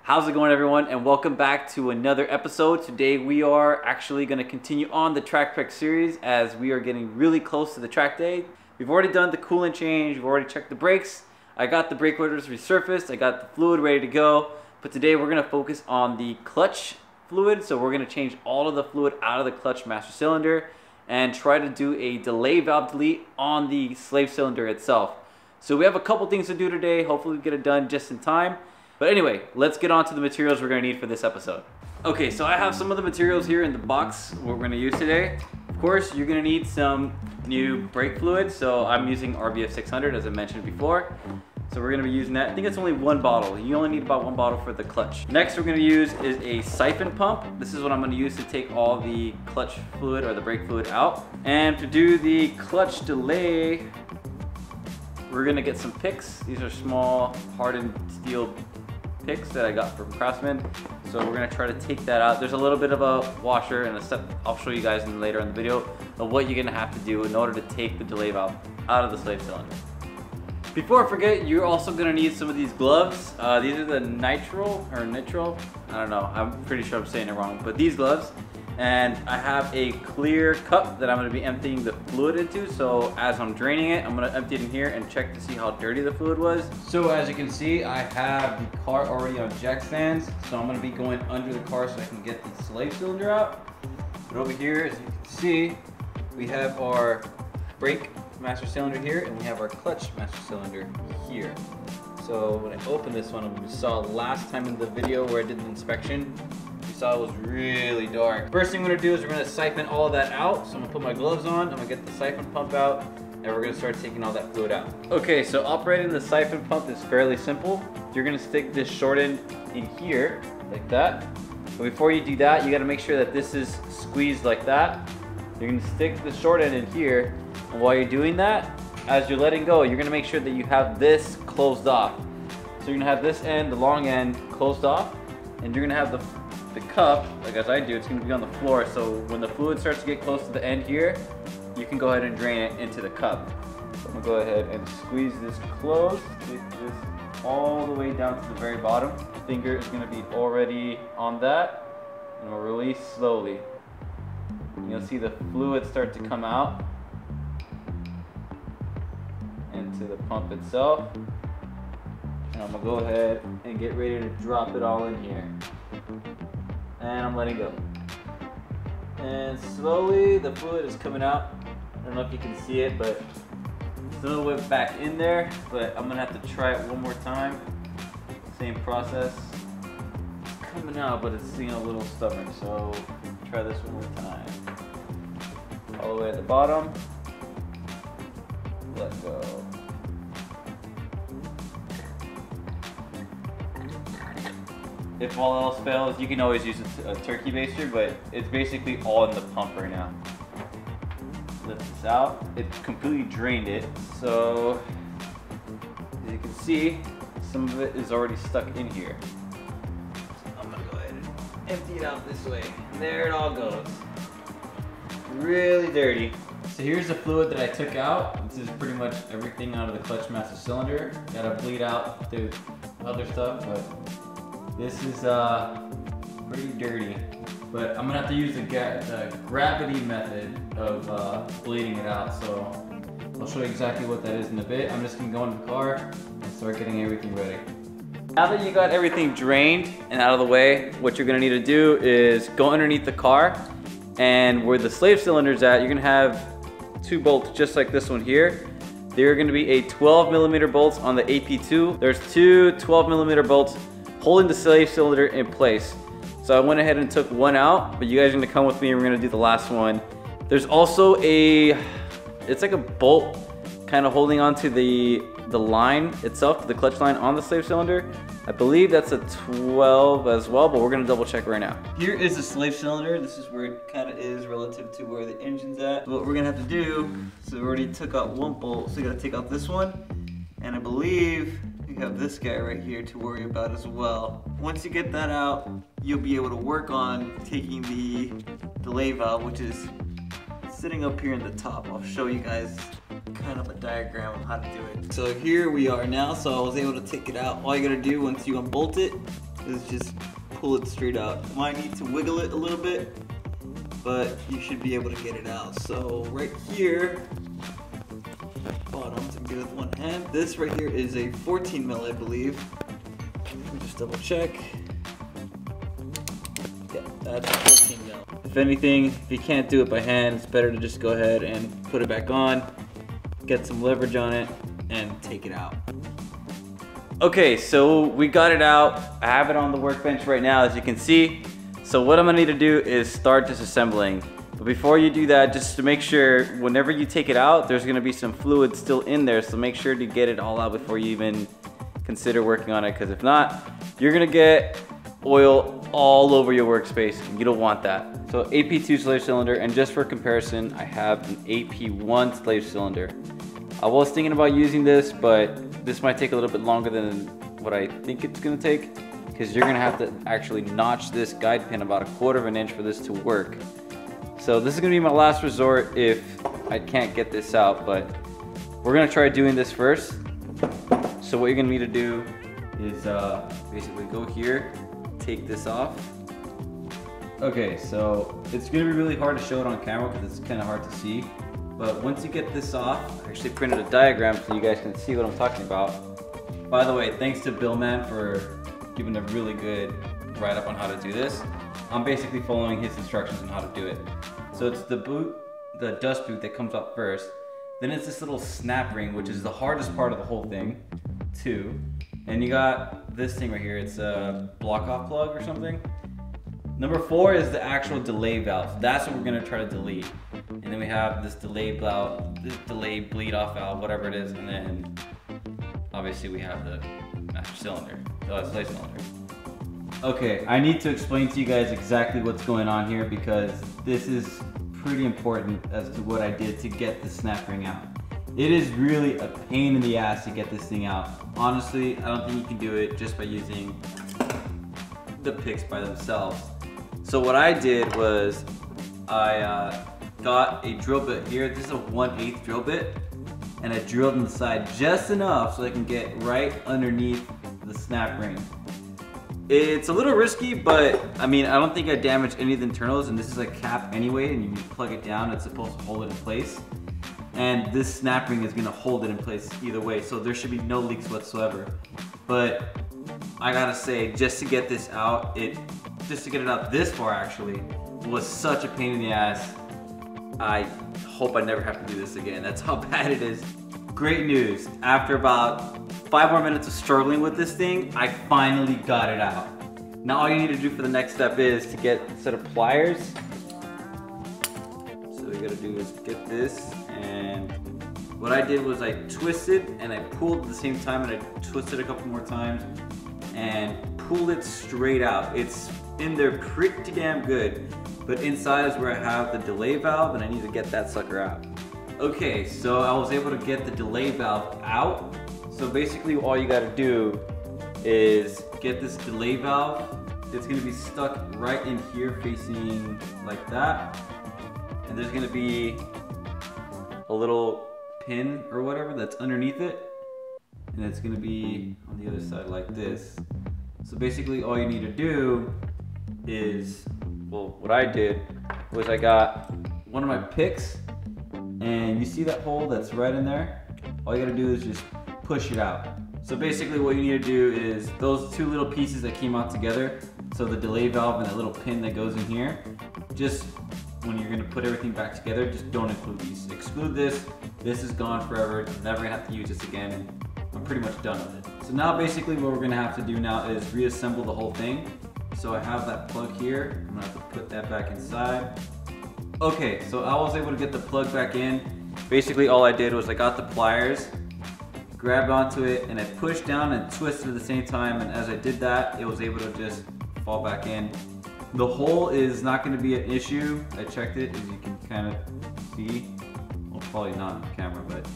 How's it going, everyone, and welcome back to another episode. Today we are actually going to continue on the track prep series as we are getting really close to the track day. We've already done the coolant change, we've already checked the brakes, I got the brake rotors resurfaced, I got the fluid ready to go, but today we're going to focus on the clutch fluid. So we're going to change all of the fluid out of the clutch master cylinder and try to do a delay valve delete on the slave cylinder itself. So we have a couple things to do today. Hopefully we get it done just in time. But anyway, let's get on to the materials we're going to need for this episode. Okay, so I have some of the materials here in the box what we're going to use today. Of course, you're going to need some new brake fluid. So I'm using RBF 600 as I mentioned before. So we're going to be using that. I think it's only one bottle. You only need about one bottle for the clutch. Next we're going to use is a siphon pump. This is what I'm going to use to take all the clutch fluid or the brake fluid out. And to do the clutch delay, we're going to get some picks. These are small hardened steel picks that I got from Craftsman. So we're gonna try to take that out. There's a little bit of a washer and a step I'll show you guys later in the video of what you're gonna have to do in order to take the delay valve out of the slave cylinder. Before I forget, you're also gonna need some of these gloves. These are the nitro, I don't know, I'm pretty sure I'm saying it wrong, but these gloves. And I have a clear cup that I'm going to be emptying the fluid into. So as I'm draining it, I'm going to empty it in here and check to see how dirty the fluid was. So as you can see, I have the car already on jack stands. So I'm going to be going under the car so I can get the slave cylinder out. But over here, as you can see, we have our brake master cylinder here and we have our clutch master cylinder here. So when I open this one, we saw last time in the video where I did the inspection, you saw it was really dark. First thing we're gonna do is we're gonna siphon all of that out. So I'm gonna put my gloves on, I'm gonna get the siphon pump out, and we're gonna start taking all that fluid out. Okay, so operating the siphon pump is fairly simple. You're gonna stick this short end in here, like that. But before you do that, you gotta make sure that this is squeezed like that. You're gonna stick the short end in here, and while you're doing that, as you're letting go, you're gonna make sure that you have this closed off. So you're gonna have this end, the long end, closed off, and you're gonna have the cup, like as I do, it's going to be on the floor. So when the fluid starts to get close to the end here, you can go ahead and drain it into the cup. So I'm going to go ahead and squeeze this closed, get this all the way down to the very bottom. The finger is going to be already on that, and we'll release slowly. And you'll see the fluid start to come out into the pump itself. And I'm going to go ahead and get ready to drop it all in here. And I'm letting go. And slowly the fluid is coming out. I don't know if you can see it, but it's a little bit back in there, but I'm gonna have to try it one more time. Same process. It's coming out, but it's a little stubborn, so try this one more time. All the way at the bottom. Let go. If all else fails, you can always use a turkey baster, but it's basically all in the pump right now. Lift this out. It completely drained it. So, as you can see, some of it is already stuck in here. So I'm gonna go ahead and empty it out this way. And there it all goes. Really dirty. So here's the fluid that I took out. This is pretty much everything out of the clutch master cylinder. Gotta bleed out the other stuff, but this is pretty dirty, but I'm gonna have to use the gravity method of bleeding it out. So I'll show you exactly what that is in a bit. I'm just gonna go in the car and start getting everything ready. Now that you got everything drained and out of the way, what you're gonna need to do is go underneath the car, and where the slave cylinder's at, you're gonna have two bolts just like this one here. They're gonna be a 12mm bolts on the AP2. There's two 12mm bolts holding the slave cylinder in place. So I went ahead and took one out, but you guys are gonna come with me and we're gonna do the last one. There's also it's like a bolt kind of holding onto the line itself, the clutch line on the slave cylinder. I believe that's a 12 as well, but we're gonna double check right now. Here is the slave cylinder. This is where it kind of is relative to where the engine's at. What we're gonna have to do, so we already took out one bolt, so we gotta take out this one. And I believe we have this guy right here to worry about as well. Once you get that out, you'll be able to work on taking the delay valve, which is sitting up here in the top. I'll show you guys kind of a diagram of how to do it. So here we are now, so I was able to take it out. All you gotta do once you unbolt it is just pull it straight out. Might need to wiggle it a little bit, but you should be able to get it out. So right here, bottom to get with one hand. This right here is a 14 mil, I believe. Let me just double check. Yeah, that's 14 mil. If anything, if you can't do it by hand, it's better to just go ahead and put it back on, get some leverage on it, and take it out. Okay, so we got it out. I have it on the workbench right now, as you can see. So what I'm gonna need to do is start disassembling. But before you do that, just to make sure, whenever you take it out, there's gonna be some fluid still in there, so make sure to get it all out before you even consider working on it, because if not, you're gonna get oil all over your workspace, and you don't want that. So AP2 slave cylinder, and just for comparison, I have an AP1 slave cylinder. I was thinking about using this, but this might take a little bit longer than what I think it's gonna take, because you're gonna have to actually notch this guide pin about 1/4 of an inch for this to work. So this is gonna be my last resort if I can't get this out, but we're gonna try doing this first. So what you're gonna need to do is basically go here, take this off. Okay, so it's gonna be really hard to show it on camera because it's kind of hard to see. But once you get this off, I actually printed a diagram so you guys can see what I'm talking about. By the way, thanks to Billman for giving a really good write-up on how to do this. I'm basically following his instructions on how to do it. So it's the boot, the dust boot that comes up first. Then it's this little snap ring, which is the hardest part of the whole thing, too. And you got this thing right here. It's a block-off plug or something. Number 4 is the actual delay valve. So that's what we're gonna try to delete. And then we have this delay valve, this delay bleed off valve, whatever it is. And then obviously we have the master cylinder, the slave cylinder. Okay, I need to explain to you guys exactly what's going on here because this is pretty important as to what I did to get the snap ring out. It is really a pain in the ass to get this thing out. Honestly, I don't think you can do it just by using the picks by themselves. So what I did was I got a drill bit here. This is a 1/8 drill bit, and I drilled in the side just enough so I can get right underneath the snap ring. It's a little risky, but I mean, I don't think I damaged any of the internals, and this is a cap anyway, and you plug it down, it's supposed to hold it in place. And this snap ring is gonna hold it in place either way, so there should be no leaks whatsoever. But I gotta say, just to get this out, just to get it out this far actually, was such a pain in the ass. I hope I never have to do this again. That's how bad it is. Great news, after about 5 more minutes of struggling with this thing, I finally got it out. Now all you need to do for the next step is to get a set of pliers. So what you gotta do is get this, and what I did was I twisted and I pulled at the same time, and I twisted a couple more times and pulled it straight out. It's in there pretty damn good, but inside is where I have the delay valve, and I need to get that sucker out. Okay, so I was able to get the delay valve out. So basically all you gotta do is get this delay valve. It's gonna be stuck right in here facing like that. And there's gonna be a little pin or whatever that's underneath it. And it's gonna be on the other side like this. So basically all you need to do is, well, what I did was I got one of my picks, and you see that hole that's right in there? All you gotta do is just push it out. So basically what you need to do is those 2 little pieces that came out together, so the delay valve and that little pin that goes in here, just when you're gonna put everything back together, just don't include these. Exclude this. This is gone forever. You're never gonna have to use this again, and I'm pretty much done with it. So now basically what we're gonna have to do now is reassemble the whole thing. So I have that plug here. I'm gonna have to put that back inside. Okay, so I was able to get the plug back in. Basically all I did was I got the pliers, grabbed onto it, and I pushed down and twisted at the same time, and as I did that, it was able to just fall back in. The hole is not going to be an issue. I checked it, as you can kind of see. Well, probably not on camera, but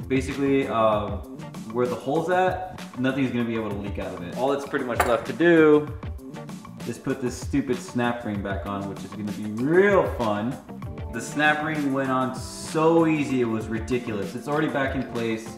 basically where the hole's at, nothing's going to be able to leak out of it. All that's pretty much left to do is put this stupid snap ring back on, which is going to be real fun. The snap ring went on so easy, it was ridiculous. It's already back in place,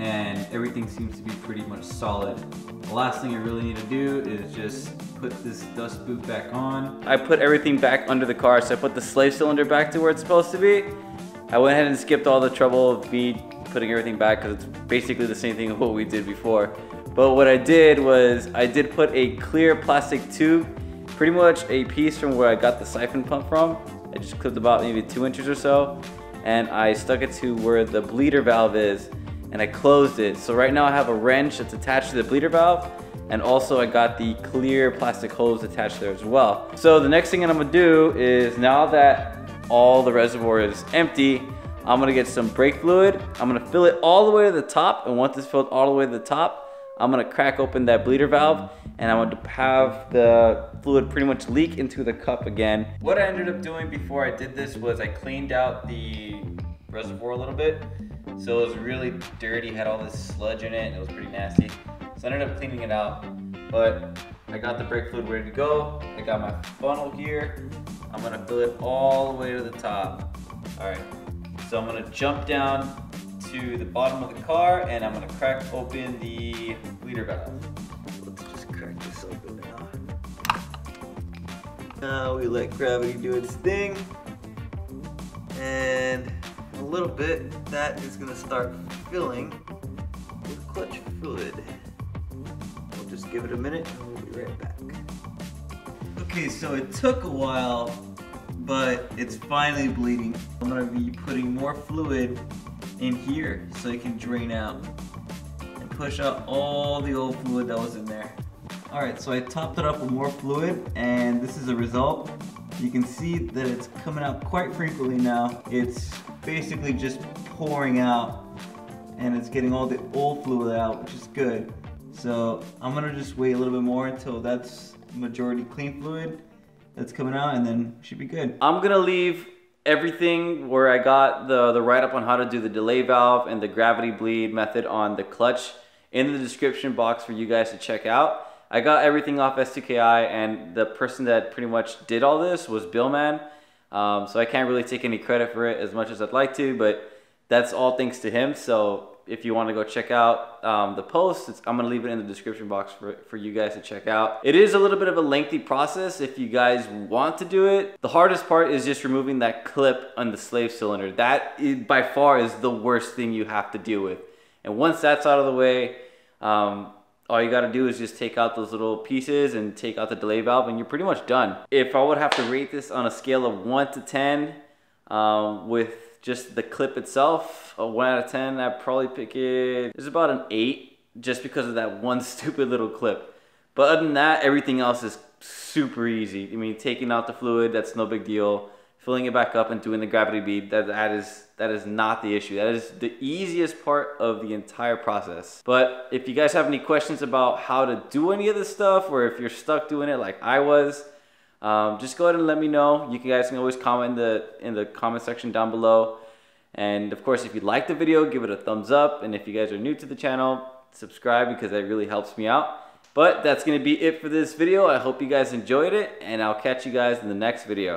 and everything seems to be pretty much solid. The last thing I really need to do is just put this dust boot back on. I put everything back under the car, so I put the slave cylinder back to where it's supposed to be. I went ahead and skipped all the trouble of me putting everything back because it's basically the same thing as what we did before. But what I did was I did put a clear plastic tube, pretty much a piece from where I got the siphon pump from. I just clipped about maybe 2 inches or so, and I stuck it to where the bleeder valve is, and I closed it. So right now I have a wrench that's attached to the bleeder valve, and also I got the clear plastic hose attached there as well. So the next thing that I'm gonna do is, now that all the reservoir is empty, I'm gonna get some brake fluid. I'm gonna fill it all the way to the top, and once it's filled all the way to the top, I'm gonna crack open that bleeder valve, and I'm gonna have the fluid pretty much leak into the cup again. What I ended up doing before I did this was I cleaned out the reservoir a little bit. So it was really dirty, had all this sludge in it, and it was pretty nasty. So I ended up cleaning it out, but I got the brake fluid ready to go. I got my funnel here. I'm gonna fill it all the way to the top. All right, so I'm gonna jump down to the bottom of the car, and I'm gonna crack open the bleeder valve. Let's just crack this open now. Now we let gravity do its thing, and in a little bit that is gonna start filling with clutch fluid. We'll just give it a minute and we'll be right back. Okay, so it took a while, but it's finally bleeding. I'm gonna be putting more fluid in here so it can drain out and push out all the old fluid that was in there. Alright, so I topped it up with more fluid, and this is the result. You can see that it's coming out quite frequently now. It's basically just pouring out, and it's getting all the old fluid out, which is good. So I'm gonna just wait a little bit more until that's majority clean fluid that's coming out, and then we should be good. I'm gonna leave everything where I got the write-up on how to do the delay valve and the gravity bleed method on the clutch in the description box for you guys to check out. I got everything off S2KI, and the person that pretty much did all this was Billman. So I can't really take any credit for it as much as I'd like to, but that's all thanks to him. So if you want to go check out the post, I'm going to leave it in the description box for you guys to check out. It is a little bit of a lengthy process if you guys want to do it. The hardest part is just removing that clip on the slave cylinder. That by far is the worst thing you have to deal with. And once that's out of the way, all you got to do is just take out those little pieces and take out the delay valve, and you're pretty much done. If I would have to rate this on a scale of 1 to 10 with just the clip itself, a 1 out of 10, I'd probably pick it, it's about an 8, just because of that one stupid little clip. But other than that, everything else is super easy. I mean, taking out the fluid, that's no big deal. Filling it back up and doing the gravity bead, that is not the issue. That is the easiest part of the entire process. But if you guys have any questions about how to do any of this stuff, or if you're stuck doing it like I was, just go ahead and let me know. You guys can always comment in the comment section down below. And of course, if you like the video, give it a thumbs up. And if you guys are new to the channel, subscribe, because that really helps me out. But that's gonna be it for this video. I hope you guys enjoyed it, and I'll catch you guys in the next video.